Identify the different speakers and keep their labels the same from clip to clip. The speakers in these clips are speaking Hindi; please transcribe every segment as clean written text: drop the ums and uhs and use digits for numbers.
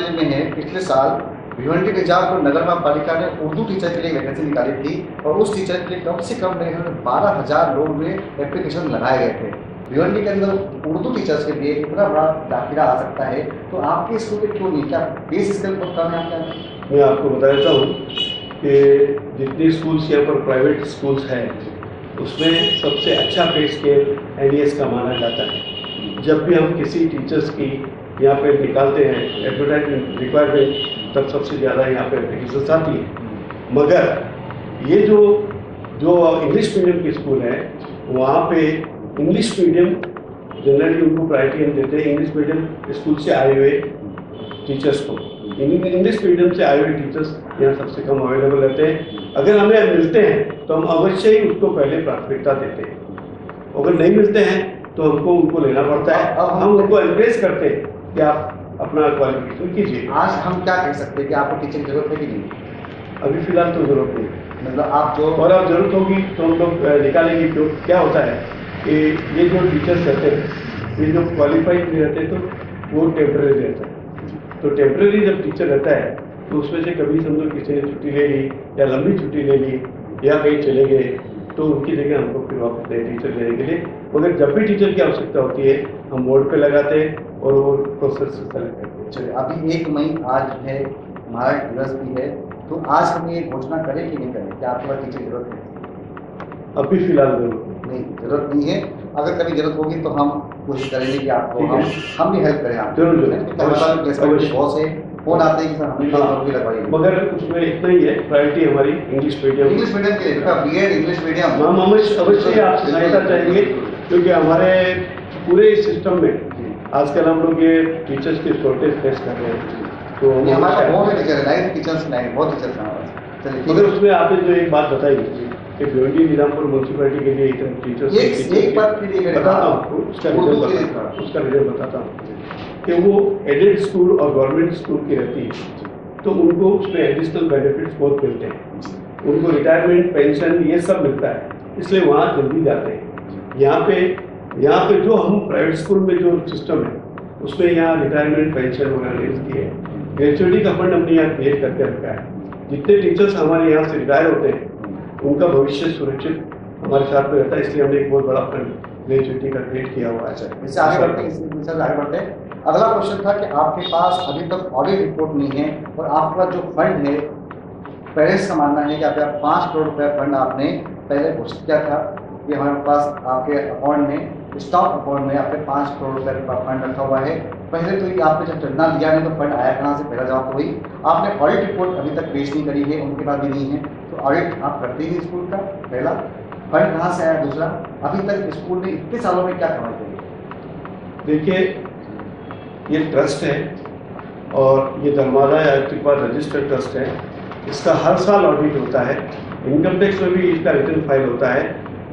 Speaker 1: जिले में है, पिछले साल भिवंडी मिर्जापुर नगर पालिका ने उर्दू टीचर के लिए वैकेंसी निकाली थी और उस टीचर के लिए कम से कम 12,000 लोग में एप्लीकेशन लगाए गए थे। भिवंडी के अंदर उर्दू टीचर्स के लिए इतना बड़ा दाखिला आ सकता है, तो आपके स्कूल में क्यों नहीं? क्या बेस स्केल बहुत कम है आपके?
Speaker 2: मैं आपको बता देता हूँ कि जितने स्कूल्स यहाँ पर प्राइवेट स्कूल्स हैं उसमें सबसे अच्छा पे स्केल NES का माना जाता है। जब भी हम किसी टीचर्स की यहाँ पे निकालते हैं एडवर्टाइजमेंट रिक्वायरमेंट, तब सबसे ज़्यादा यहाँ पे एप्लीकेशन आती है। मगर ये जो इंग्लिश मीडियम के स्कूल हैं वहाँ पे इंग्लिश मीडियम जनरली उनको प्रायोरिटी हम देते हैं। इंग्लिश मीडियम स्कूल से आए हुए टीचर्स को, इंग्लिश मीडियम से आए हुए टीचर्स यहाँ सबसे कम अवेलेबल रहते हैं। अगर हमें मिलते हैं तो हम अवश्य ही उसको पहले प्राथमिकता देते हैं। अगर नहीं मिलते हैं तो हमको उनको लेना पड़ता है। अब हम उनको एनकरेज करते हैं कि आप अपना क्वालिफिकेशन कीजिए।
Speaker 1: आज हम क्या कह सकते हैं कि आपको टीचर की जरूरत है कि नहीं?
Speaker 2: अभी फिलहाल तो जरूरत नहीं,
Speaker 1: मतलब आप जो
Speaker 2: और अब जरूरत होगी तो हम लोग निकालेंगे। क्यों, क्या होता है कि ये जो टीचर्स रहते हैं, ये जो क्वालिफाइड नहीं रहते तो वो टेम्परेरी रहता है। तो टेम्परेरी जब टीचर रहता है तो उसमें से कभी समझो किसी ने छुट्टी ले ली या लंबी छुट्टी ले ली या कहीं चले गए तो उनकी जगह हमको फिर वापस टीचर लेने के लिए, मगर जब भी टीचर की आवश्यकता होती है हम बोर्ड पे लगाते हैं और वो प्रोसेस सेलेक्ट करते हैं।
Speaker 1: चलिए, अभी 1 मई आज है, महाराष्ट्र दिवस भी है, तो आज हम ये घोषणा करें कि नहीं करें कि आपके पास टीचर की जरूरत है?
Speaker 2: अभी फिलहाल
Speaker 1: नहीं, जरूरत नहीं है। अगर कभी जरूरत होगी तो हम कोशिश करेंगे कि आपको हम भी हेल्प करें। आप
Speaker 2: जरूर
Speaker 1: बहुत से फोन आते हैं कि सर हमें भी लगवाइए,
Speaker 2: मगर उसमें इतना ही है, प्रायोरिटी हमारी इंग्लिश मीडियम
Speaker 1: के लिए BEd इंग्लिश मीडियम।
Speaker 2: हम अवश्य आपसे सहायता चाहेंगे, क्योंकि हमारे पूरे सिस्टम में आजकल हम लोग ये टीचर्स की शॉर्टेज फेस कर रहे हैं। तो
Speaker 1: हमारे बहुत टीचर्स बहुत टीचर्स हैं।
Speaker 2: मगर उसमें आपने जो एक बात बताई कि भिवंडी निजामपुर म्यूनसिपैलिटी के लिए इतने टीचर्स,
Speaker 1: एक बात के लिए
Speaker 2: बताता हूँ, उसका रिजल्ट बताता हूँ कि वो एडेड स्कूल और गवर्नमेंट स्कूल की रहती है तो उनको उसमें एडिशनल बेनिफिट्स बहुत मिलते हैं। उनको रिटायरमेंट, पेंशन ये सब मिलता है, इसलिए वहाँ जल्दी जाते हैं। यहाँ पे जो हम प्राइवेट स्कूल में जो सिस्टम है उसमें यहाँ रिटायरमेंट, पेंशन वगैरह नहीं होती है। ग्रेचुइटी का फंड हमने यहाँ क्रिएट करके रखा है। जितने टीचर्स हमारे यहाँ से रिटायर होते हैं उनका भविष्य सुरक्षित हमारे साथ में रहता है, इसलिए हमने एक बहुत बड़ा फंड ग्रेचुइटी का क्रिएट किया हुआ है।
Speaker 1: इससे आगे बढ़ते हैं। अगला क्वेश्चन था कि आपके पास अभी तक ऑडिट रिपोर्ट नहीं है और आपके पास जो फंड है, पेरेंट्स का मानना है कि आपके 5 करोड़ रुपये फंड आपने पहले घोषित किया था। ये हमारे पास आपके अकाउंट में, स्टॉक अकाउंट में आपके 5 करोड़ रुपये का फंड रखा हुआ है। पहले तो ये आपने जब चंदा लिया नहीं तो फंड आया कहाँ से, पहला जवाब तो वही। आपने ऑडिट रिपोर्ट अभी तक पेश नहीं करी है, उनके पास भी नहीं है, तो ऑडिट आप करते ही स्कूल का। पहला, फंड कहाँ से आया? दूसरा, अभी तक स्कूल ने इतने सालों में क्या कमाई करी?
Speaker 2: देखिए, ये ट्रस्ट है और ये धर्मादाय आयुक्त के पास रजिस्टर्ड ट्रस्ट है। इसका हर साल ऑडिट होता है। इनकम टैक्स में भी इसका रिटर्न फाइल होता है,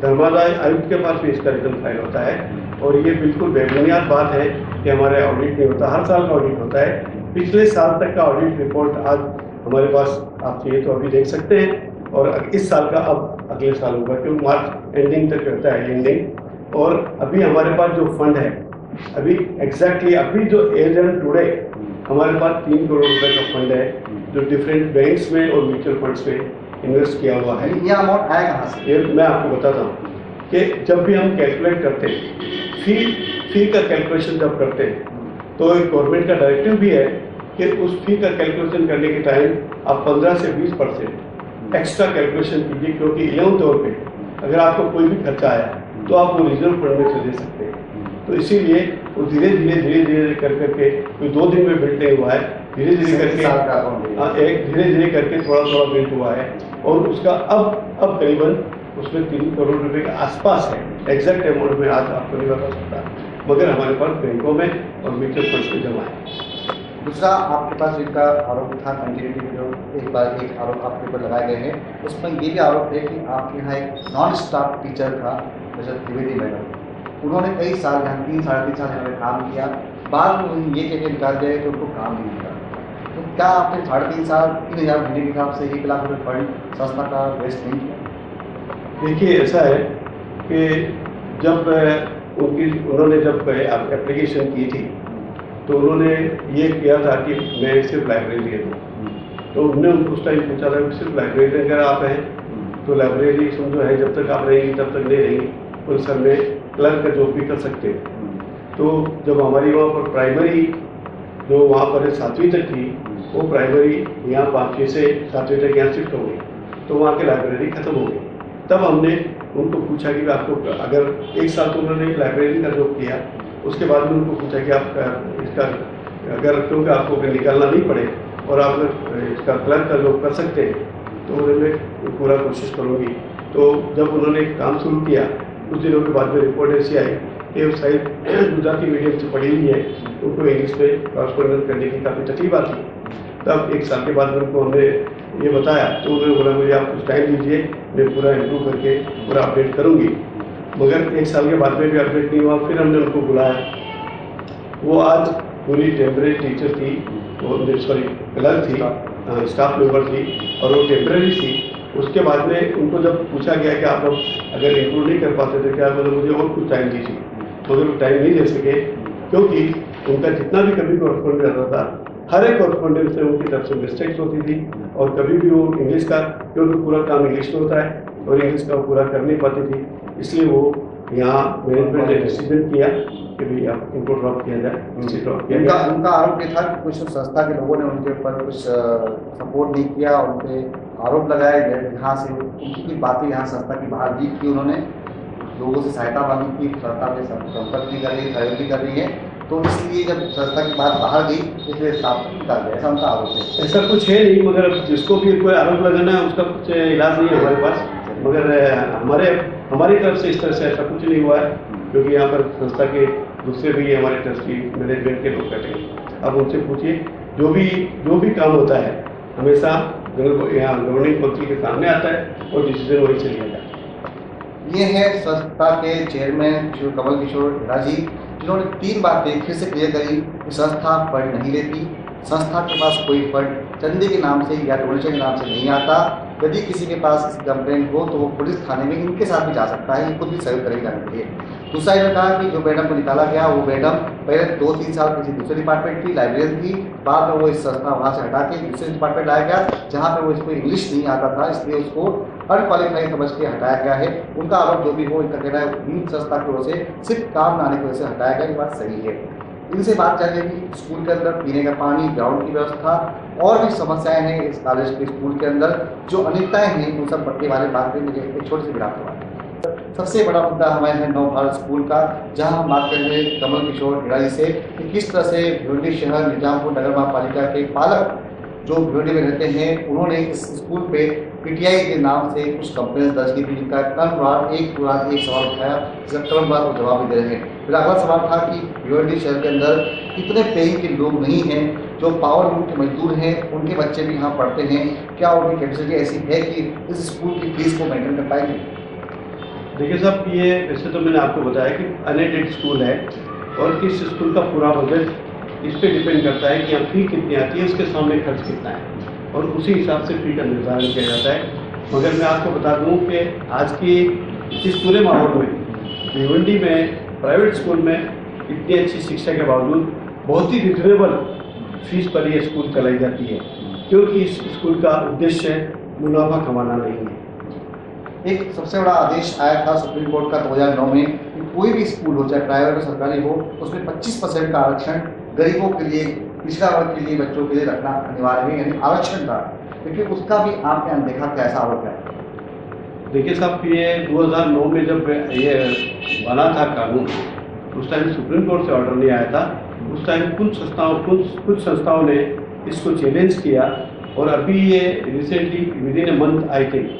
Speaker 2: धर्मादाय आयुक्त के पास भी इसका रिटर्न फाइल होता है। और ये बिल्कुल बेबुनियाद बात है कि हमारे ऑडिट नहीं होता, हर साल का ऑडिट होता है। पिछले साल तक का ऑडिट रिपोर्ट आज हमारे पास आप चाहिए तो अभी देख सकते हैं, और इस साल का अब अगले साल होगा, क्योंकि मार्च एंडिंग तक रहता है एंडिंग। और अभी हमारे पास जो फंड है, अभी एग्जैक्टली अभी जो एज एंड टुडे हमारे पास 3 करोड़ रुपए का फंड है जो डिफरेंट बैंक्स में और म्यूचुअल फंड्स में इन्वेस्ट किया हुआ है।
Speaker 1: ये अमाउंट आया कहाँ से?
Speaker 2: ये मैं आपको बताता हूँ कि जब भी हम कैलकुलेट करते हैं, फी का कैलकुलेशन जब करते हैं तो एक गवर्नमेंट का डायरेक्टिव भी है कि उस फी का कैलकुलेशन करने के टाइम आप 15 से 20% एक्स्ट्रा कैलकुलेशन कीजिए, क्योंकि 11 तौर पे अगर आपको कोई भी खर्चा आया तो आप वो रिजर्व फंड में से दे सकते हैं। तो इसीलिए वो धीरे धीरे कर करके कोई 2 दिन में बिल्ड नहीं हुआ है, धीरे धीरे करके थोड़ा बिल्ड हुआ है। और उसका अब करीबन उसमें 3 करोड़ रुपए के आसपास है। एग्जैक्ट अमाउंट में आज आपको नहीं बता सकता, मगर हमारे पास बैंकों में और म्यूचुअल फंड्स में जमा है।
Speaker 1: दूसरा, आपके पास जिनका आरोप था कंटिन्यूटी में जो एक आरोप आपके ऊपर लगाए गए हैं, उसमें ये भी आरोप है कि आपके यहाँ एक नॉन स्टाफ टीचर था जैसे त्रिवेदी मैडम। उन्होंने कई साल यहाँ 3 साढ़े 3 साल यहाँ पे काम किया, बाद में उन्हें ये कहकर निकाल दिया कि उनको काम नहीं मिला। तो क्या आपने 3.5 साल 3,000 महीने के हिसाब से 1 लाख रुपये फंड संस्था का वेस्ट नहीं किया?
Speaker 2: देखिए, ऐसा है कि जब उन्होंने जब एप्लीकेशन की थी तो उन्होंने ये किया था कि मैं सिर्फ लाइब्रेरियन हूँ। तो उन्होंने उस टाइम पूछा था कि सिर्फ लाइब्रेरियन अगर आप हैं तो लाइब्रेरी समझो है, जब तक आप रहेंगी तब तक नहीं रहेंगी, उन सब में क्लर्क का जॉब भी कर सकते हो। तो जब हमारी वहाँ पर प्राइमरी जो वहाँ पर 7वीं तक थी, वो प्राइमरी यहाँ 5वीं से 7वीं तक यहाँ शिफ्ट हो गई, तो वहाँ की लाइब्रेरी खत्म हो गई। तब हमने उनको पूछा कि आपको अगर 1 साल तो उन्होंने लाइब्रेरी का जॉब किया, उसके बाद में उनको पूछा कि आप इसका अगर क्योंकि आपको अगर निकालना नहीं पड़े और आप इसका क्लर्क का जॉब कर सकते हैं तो उन्होंने पूरा कोशिश करूँगी। तो जब उन्होंने काम शुरू किया, कुछ दिनों के बाद में रिपोर्ट ऐसी आई कि वो शायद गुजराती मीडियम से पढ़ी हुई है, उनको इंग्लिश में कॉरेस्पॉन्डेंस करने की काफ़ी तकलीफ आती। तब 1 साल के बाद में उनको हमने ये बताया, तो उन्होंने बोला मुझे आप कुछ टाइम दीजिए, मैं पूरा इम्प्रूव करके पूरा अपडेट करूँगी। मगर 1 साल के बाद में भी अपडेट नहीं हुआ। फिर हमने उनको बुलाया। वो आज पूरी टेम्परेरी टीचर थी, वो सॉरी क्लर्क थी, स्टाफ मेंबर थी, और वो टेम्परेरी थी। उसके बाद में उनको जब पूछा गया कि आप लोग अगर इम्प्रूव नहीं कर पाते थे क्या, मतलब मुझे और कुछ टाइम दीजिए, तो वो टाइम नहीं दे सके, क्योंकि उनका जितना भी कभी कॉरेस्पॉन्डेंस रहता था, हर एक कॉरेस्पॉन्डेंस में उनकी तरफ से मिस्टेक्स होती थी, और कभी भी वो इंग्लिश का, क्योंकि पूरा काम इंग्लिश में होता है और इंग्लिश का वो पूरा कर नहीं पाती थी, इसलिए वो यहाँ मैनेजमेंट ने डिसीजन किया कि भाई आप इनको ड्रॉप किया जाए। ड्रॉप किया गया।
Speaker 1: उनका आरोप ये था कि कुछ संस्था के लोगों ने उनके ऊपर कुछ सपोर्ट नहीं किया, उनके आरोप लगाए गए, यहाँ से उनकी बातें यहाँ संस्था की बाहर लीक की, उन्होंने लोगों से सहायता मांगी की, संस्था में संपर्क भी कर रही है, सहयोग भी कर रही है, तो इसलिए जब संस्था की बात बाहर गई इसलिए साफ निकाल गया, ऐसा उनका आरोप है।
Speaker 2: ऐसा कुछ है नहीं, मगर जिसको भी कोई आरोप लगाना है उसका कुछ इलाज नहीं है हमारे पास, मगर हमारी तरफ से इस तरह से ऐसा कुछ नहीं हुआ है, क्योंकि यहाँ पर संस्था के दूसरे भी हमारे ट्रस्टी मैनेजमेंट के लोग बैठे हैं। अब उनसे पूछिए, जो भी काम होता है हमेशा यहाँ गवर्निंग काउंसिल के सामने आता है और डिसीजन वहीं से लिया जाता है।
Speaker 1: ये है संस्था के चेयरमैन कमल किशोर हेड़ा जी, जिन्होंने 3 बातें फिर से क्लियर करी कि संस्था फंड नहीं लेती, संस्था के पास कोई फंड चंदे के नाम से या डोनेशन के नाम से नहीं आता। यदि किसी के पास किसी कंप्लेंट हो तो वो पुलिस थाने में इनके साथ भी जा सकता है, ये खुद भी सहयोग करेगी जाने के लिए। दूसरा ये कहा कि जो मैडम को निकाला गया वो मैडम पहले 2-3 साल किसी दूसरे डिपार्टमेंट की लाइब्रेरियन थी, बाद में वो इस संस्था वहाँ से हटा के दूसरे डिपार्टमेंट लाया गया जहाँ पे वो इसको इंग्लिश नहीं आता था, इसलिए उसको अनक्वालिफाइड समझ के हटाया गया है। उनका आरोप जो भी हो, इनका कहना है संस्था की ओर से सिर्फ काम न आने की वजह से हटाया गया, ये बात सही है। इनसे बात जानेगी स्कूल के अंदर पीने का पानी, ग्राउंड की व्यवस्था और भी समस्याएं हैं इस कॉलेज के स्कूल के अंदर, जो अनियमितताएं हैं उन सब के बारे में बात करेंगे। एक छोटी सी विराम के बाद सबसे बड़ा मुद्दा हमारे है नव भारत स्कूल का, जहां हम बात करेंगे कमल किशोर हेड़ा जी से कि किस तरह से भिवंडी शहर निजामपुर नगर महापालिका के पालक जो भिवंडी में रहते हैं, उन्होंने इस स्कूल पे पीटीआई के नाम से कुछ कंप्लेंट दर्ज की थी, जिनका क्रमवार एक सवाल उठाया, जिसका क्रमवार वो जवाब भी दे रहे हैं। फिर अगला सवाल था कि भिवंडी शहर के अंदर इतने पेइंग के लोग नहीं हैं, जो पावर लूम के मजदूर हैं, उनके बच्चे भी यहाँ पढ़ते हैं, क्या उनकी कैपेसिटी ऐसी है कि इस स्कूल की फीस को मेंटेन कर पाएंगे?
Speaker 2: देखिए साहब, ये वैसे तो मैंने आपको बताया कि अनएडेड स्कूल है और किस स्कूल का पूरा बजट इस पर डिपेंड करता है कि यहाँ फी कितनी आती है, उसके सामने खर्च कितना है, और उसी हिसाब से फी का निर्धारण किया जाता है। मगर मैं आपको बता दूँ कि आज की इस पूरे माहौल में भिवंडी में प्राइवेट स्कूल में इतनी अच्छी शिक्षा के बावजूद बहुत ही रिजनेबल फीस पर यह स्कूल चलाई जाती है, क्योंकि इस स्कूल का उद्देश्य मुनाफा कमाना नहीं है।
Speaker 1: एक सबसे बड़ा आदेश आया था सुप्रीम कोर्ट का 2009 में कि कोई भी स्कूल हो, चाहे प्राइवेट या सरकारी हो, उसमें 25% का आरक्षण गरीबों के लिए, पिछड़ा वर्ग के लिए, बच्चों के लिए रखना अनिवार्य है, यानी आरक्षण था, लेकिन उसका भी आपने अनदेखा कैसा आरोप है?
Speaker 2: देखिए साहब, ये 2009 में जब ये बना था कानून, उस टाइम सुप्रीम कोर्ट से ऑर्डर नहीं आया था। उस टाइम कुछ संस्थाओं ने इसको चैलेंज किया, और अभी ये recently within a month I think,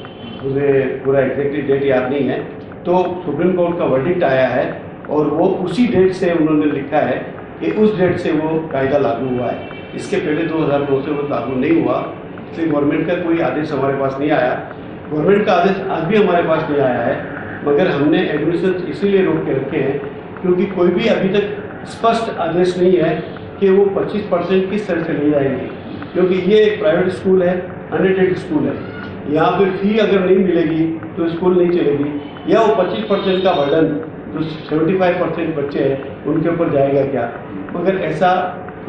Speaker 2: मुझे पूरा एग्जैक्टली डेट याद नहीं है, तो सुप्रीम कोर्ट का वर्डिक्ट आया है, और वो उसी डेट से उन्होंने लिखा है कि उस डेट से वो कायदा लागू हुआ है। इसके पहले 2009 से वो लागू नहीं हुआ, इसलिए गवर्नमेंट का कोई आदेश हमारे पास नहीं आया। गवर्नमेंट का आदेश आज भी हमारे पास नहीं आया है, मगर हमने एडमिशन इसीलिए रोक के रखे हैं क्योंकि कोई भी अभी तक स्पष्ट आदेश नहीं है कि वो 25% किस तरह से ले जाएंगे, क्योंकि ये एक प्राइवेट स्कूल है, अनएडेड स्कूल है। यहाँ पे फी अगर नहीं मिलेगी तो स्कूल नहीं चलेगी, या वो 25% का बर्डन जो 75% बच्चे हैं उनके ऊपर जाएगा क्या? मगर ऐसा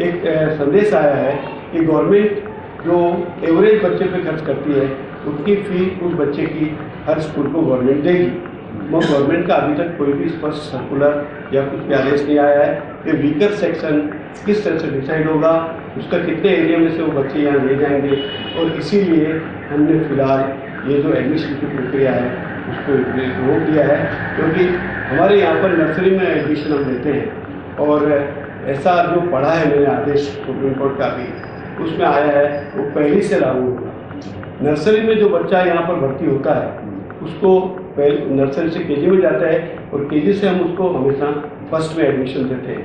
Speaker 2: एक संदेश आया है कि गवर्नमेंट जो एवरेज बच्चे पे खर्च करती है उतनी फी उस बच्चे की हर स्कूल को गवर्नमेंट देगी। मगर गवर्नमेंट का अभी तक कोई भी स्पष्ट सर्कुलर या कुछ भी आदेश नहीं आया है कि वीकर सेक्शन किस तरह से डिसाइड होगा, उसका कितने एरिया में से वो बच्चे यहाँ ले जाएंगे। और इसीलिए हमने फिलहाल ये जो एडमिशन की प्रक्रिया है उसको रोक दिया है, क्योंकि हमारे यहाँ पर नर्सरी में एडमिशन हम लेते हैं और ऐसा जो पढ़ा है मैंने आदेश सुप्रीम कोर्ट का भी, उसमें आया है वो पहली से लागू होगा। नर्सरी में जो बच्चा यहाँ पर भर्ती होता है उसको पहले नर्सरी से केजी में जाता है और केजी से हम उसको हमेशा फर्स्ट में एडमिशन देते हैं।